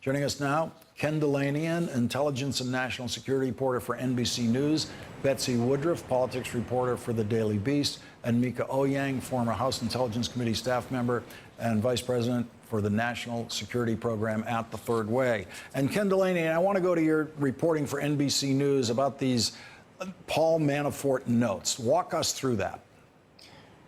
Joining us now, Ken Dilanian, intelligence and national security reporter for NBC News, Betsy Woodruff, politics reporter for The Daily Beast, and Mika Owyang, former House Intelligence Committee staff member and vice president for the National Security Program at The Third Way. And Ken Dilanian, I want to go to your reporting for NBC News about these Paul Manafort notes. Walk us through that.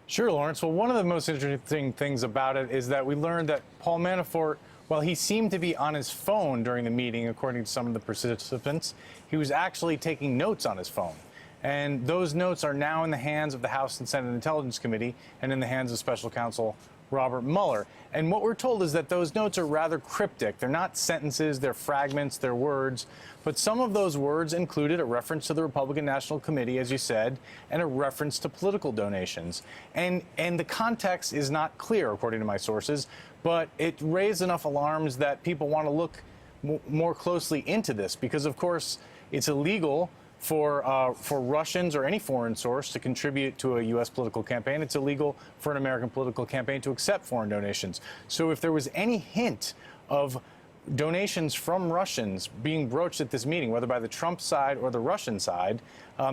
Sure, Lawrence. Well, one of the most interesting things about it is that we learned that Paul Manafort, while he seemed to be on his phone during the meeting, according to some of the participants, he was actually taking notes on his phone. And those notes are now in the hands of the House and Senate Intelligence Committee and in the hands of Special Counsel Robert Mueller. And what we're told is that those notes are rather cryptic. They're not sentences, they're fragments, they're words. But some of those words included a reference to the Republican National Committee, as you said, and a reference to political donations. And the context is not clear, according to my sources, but it raised enough alarms that people want to look more closely into this because, of course, it's illegal for Russians or any foreign source to contribute to a U.S. political campaign. It's illegal for an American political campaign to accept foreign donations. So if there was any hint of donations from Russians being broached at this meeting, whether by the Trump side or the Russian side,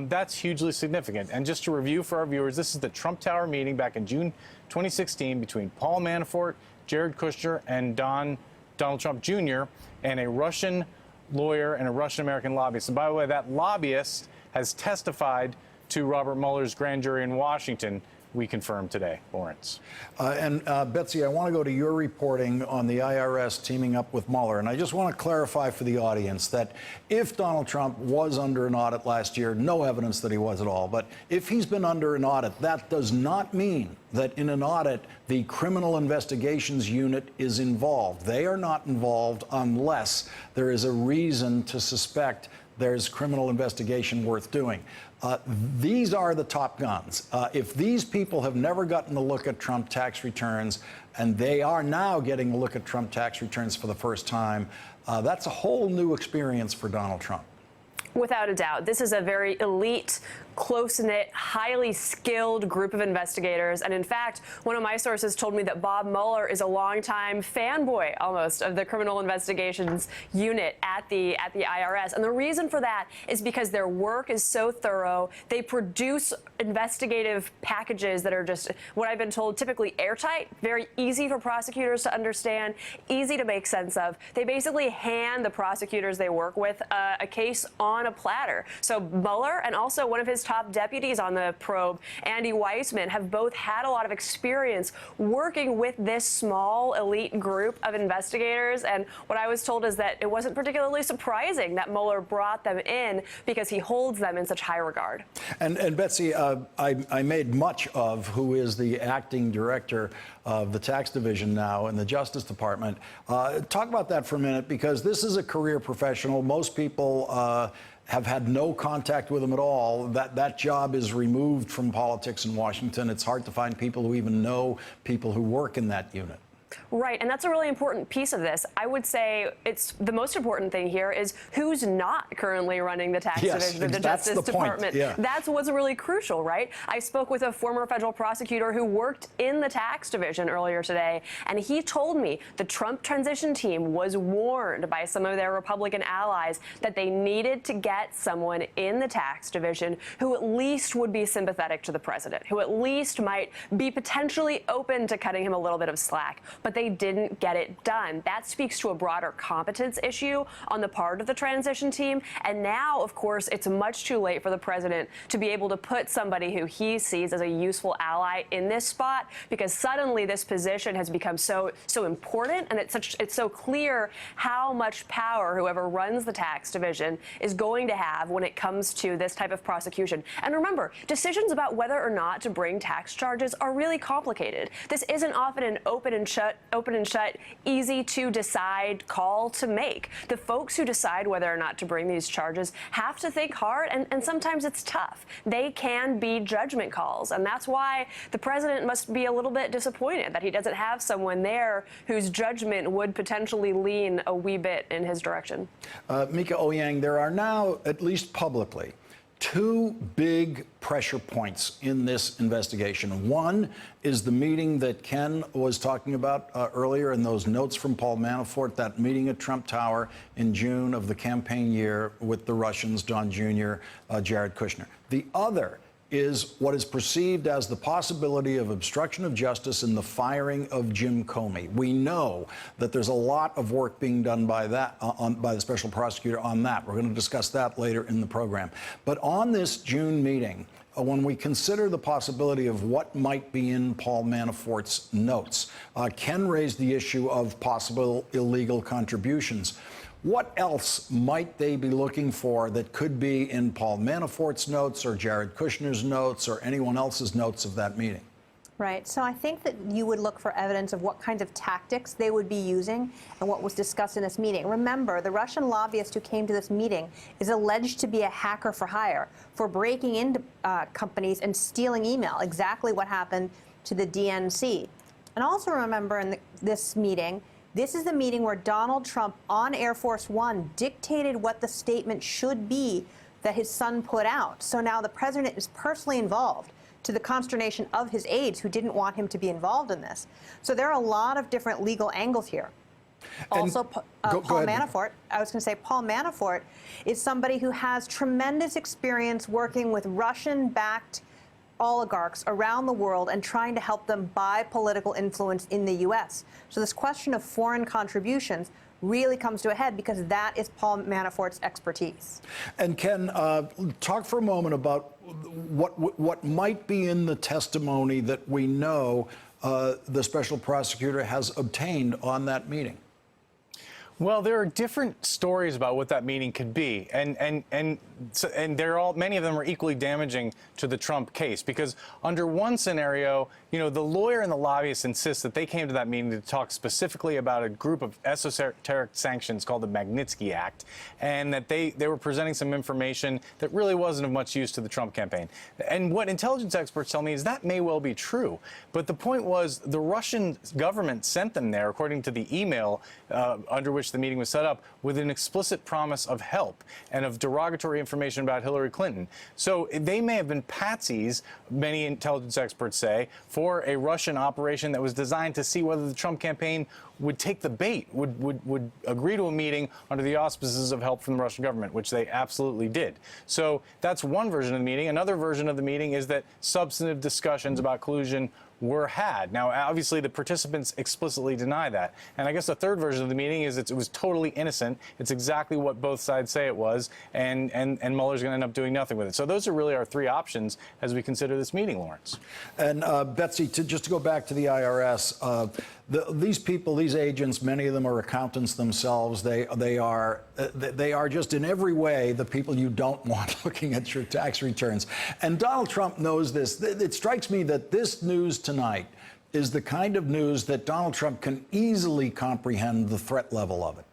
that's hugely significant. And just to review for our viewers, this is the Trump Tower meeting back in June 2016 between Paul Manafort, Jared Kushner, and Donald Trump Jr., and a Russian lawyer and a Russian-American lobbyist. And by the way, that lobbyist has testified to Robert Mueller's grand jury in Washington, we confirmed today. Lawrence. Betsy, I want to go to your reporting on the IRS teaming up with Mueller. And I just want to clarify for the audience that if Donald Trump was under an audit last year, no evidence that he was at all, but if he's been under an audit, that does not mean that in an audit, the Criminal Investigations Unit is involved. They are not involved unless there is a reason to suspect there's criminal investigation worth doing. These are the top guns. If these people have never gotten a look at Trump tax returns, and they are now getting a look at Trump tax returns for the first time, that's a whole new experience for Donald Trump. Without a doubt. This is a very elite, close-knit, highly skilled group of investigators. And in fact, one of my sources told me that Bob Mueller is a longtime fanboy, almost, of the Criminal Investigations Unit at the IRS. And the reason for that is because their work is so thorough. They produce investigative packages that are just, what I've been told, typically airtight, very easy for prosecutors to understand, easy to make sense of. They basically hand the prosecutors they work with a case on a platter. So Mueller and also one of his top deputies on the probe, Andy Weissman, have both had a lot of experience working with this small elite group of investigators. And what I was told is that it wasn't particularly surprising that Mueller brought them in because he holds them in such high regard. And Betsy, I made much of who is the acting director of the tax division now in the Justice Department. Talk about that for a minute, because this is a career professional. Most people have had no contact with him at all. That job is removed from politics in Washington. It's hard to find people who even know people who work in that unit. Right, and that's a really important piece of this. I would say it's the most important thing here is who's not currently running the tax division of the Justice Department. Yeah. That's what's really crucial, right? I spoke with a former federal prosecutor who worked in the tax division earlier today, and he told me the Trump transition team was warned by some of their Republican allies that they needed to get someone in the tax division who at least would be sympathetic to the president, who at least might be potentially open to cutting him a little bit of slack. But they didn't get it done. That speaks to a broader competence issue on the part of the transition team. And now, of course, it's much too late for the president to be able to put somebody who he sees as a useful ally in this spot, because suddenly this position has become so important, and it's so clear how much power whoever runs the tax division is going to have when it comes to this type of prosecution. And remember, decisions about whether or not to bring tax charges are really complicated. This isn't often an open and shut, easy to decide call to make. The folks who decide whether or not to bring these charges have to think hard, and sometimes it's tough. They can be judgment calls, and that's why the president must be a little bit disappointed that he doesn't have someone there whose judgment would potentially lean a wee bit in his direction. Mika Owyang, there are now, at least publicly, two big pressure points in this investigation. One is the meeting that Ken was talking about earlier in those notes from Paul Manafort, that meeting at Trump Tower in June of the campaign year with the Russians, Don Jr., Jared Kushner. The other is what is perceived as the possibility of obstruction of justice in the firing of Jim Comey. We know that there's a lot of work being done by by the special prosecutor on that. We're going to discuss that later in the program. But on this June meeting, when we consider the possibility of what might be in Paul Manafort's notes, Ken raised the issue of possible illegal contributions. What else might they be looking for that could be in Paul Manafort's notes or Jared Kushner's notes or anyone else's notes of that meeting? Right. So I think that you would look for evidence of what kinds of tactics they would be using and what was discussed in this meeting. Remember, the Russian lobbyist who came to this meeting is alleged to be a hacker for hire for breaking into companies and stealing email, exactly what happened to the DNC. And also remember in this meeting, this is the meeting where Donald Trump on Air Force One dictated what the statement should be that his son put out. So now the president is personally involved, to the consternation of his aides who didn't want him to be involved in this. So there are a lot of different legal angles here. Also, Paul Manafort, I was going to say Paul Manafort is somebody who has tremendous experience working with Russian-backed oligarchs around the world and trying to help them buy political influence in the U.S. So this question of foreign contributions really comes to a head because that is Paul Manafort's expertise. And Ken, talk for a moment about what might be in the testimony that we know the special prosecutor has obtained on that meeting. Well, there are different stories about what that meeting could be, and many of them are equally damaging to the Trump case, because under one scenario, the lawyer and the lobbyist insist that they came to that meeting to talk specifically about a group of esoteric sanctions called the Magnitsky Act, and that they were presenting some information that really wasn't of much use to the Trump campaign. And what intelligence experts tell me is that may well be true, but the point was the Russian government sent them there, according to the email under which the meeting was set up, with an explicit promise of help and of derogatory information about Hillary Clinton. So they may have been patsies, many intelligence experts say, for a Russian operation that was designed to see whether the Trump campaign would take the bait, would agree to a meeting under the auspices of help from the Russian government, which they absolutely did. So that's one version of the meeting. Another version of the meeting is that substantive discussions about collusion were had. Now, obviously, the participants explicitly deny that. And I guess the third version of the meeting is it was totally innocent. It's exactly what both sides say it was, and Mueller's going to end up doing nothing with it. So those are really our three options as we consider this meeting, Lawrence. And Betsy, just to go back to the IRS, these people, these agents, many of them are accountants themselves. They are just in every way the people you don't want looking at your tax returns. And Donald Trump knows this. It strikes me that this news tonight is the kind of news that Donald Trump can easily comprehend the threat level of it.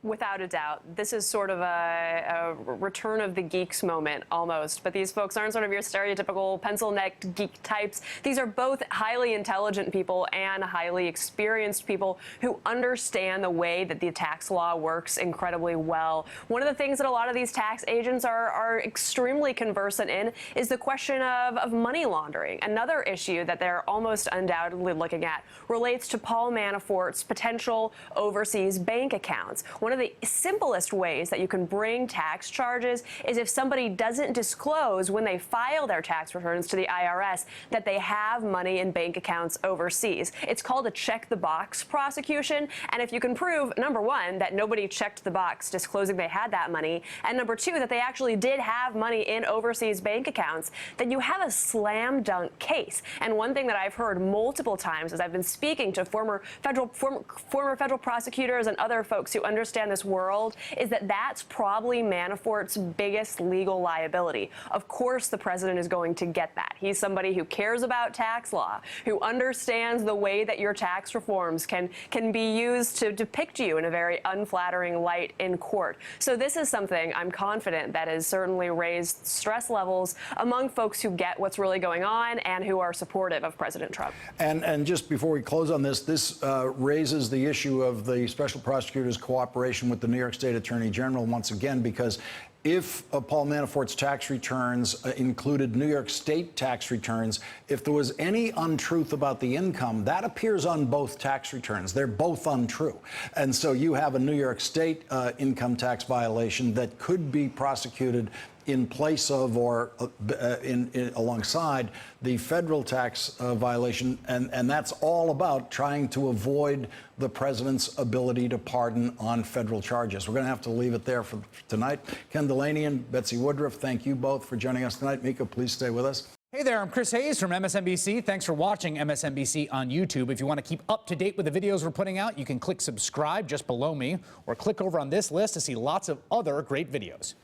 Without a doubt. This is sort of a return of the geeks moment almost. But these folks aren't sort of your stereotypical pencil-necked geek types. These are both highly intelligent people and highly experienced people who understand the way that the tax law works incredibly well. One of the things that a lot of these tax agents are extremely conversant in is the question of money laundering. Another issue that they're almost undoubtedly looking at relates to Paul Manafort's potential overseas bank accounts. One of the simplest ways that you can bring tax charges is if somebody doesn't disclose when they file their tax returns to the IRS that they have money in bank accounts overseas. It's called a check-the-box prosecution, and if you can prove, number one, that nobody checked the box disclosing they had that money, and number two, that they actually did have money in overseas bank accounts, then you have a slam-dunk case. And one thing that I've heard multiple times as I've been speaking to former federal prosecutors and other folks who understand this world is that that's probably Manafort's biggest legal liability. Of course, the president is going to get that. He's somebody who cares about tax law, who understands the way that your tax reforms can be used to depict you in a very unflattering light in court. So this is something I'm confident that has certainly raised stress levels among folks who get what's really going on and who are supportive of President Trump. And just before we close on this, raises the issue of the special prosecutor's cooperation cooperation with the New York State Attorney General once again, because if Paul Manafort's tax returns included New York State tax returns, if there was any untruth about the income, that appears on both tax returns. They're both untrue. And so you have a New York State income tax violation that could be prosecuted in place of or alongside the federal tax violation. And that's all about trying to avoid the president's ability to pardon on federal charges. We're going to have to leave it there for tonight. Ken Delaney and Betsy Woodruff, thank you both for joining us tonight. Mika, please stay with us. Hey there, I'm Chris Hayes from MSNBC. Thanks for watching MSNBC on YouTube. If you want to keep up to date with the videos we're putting out, you can click subscribe just below me or click over on this list to see lots of other great videos.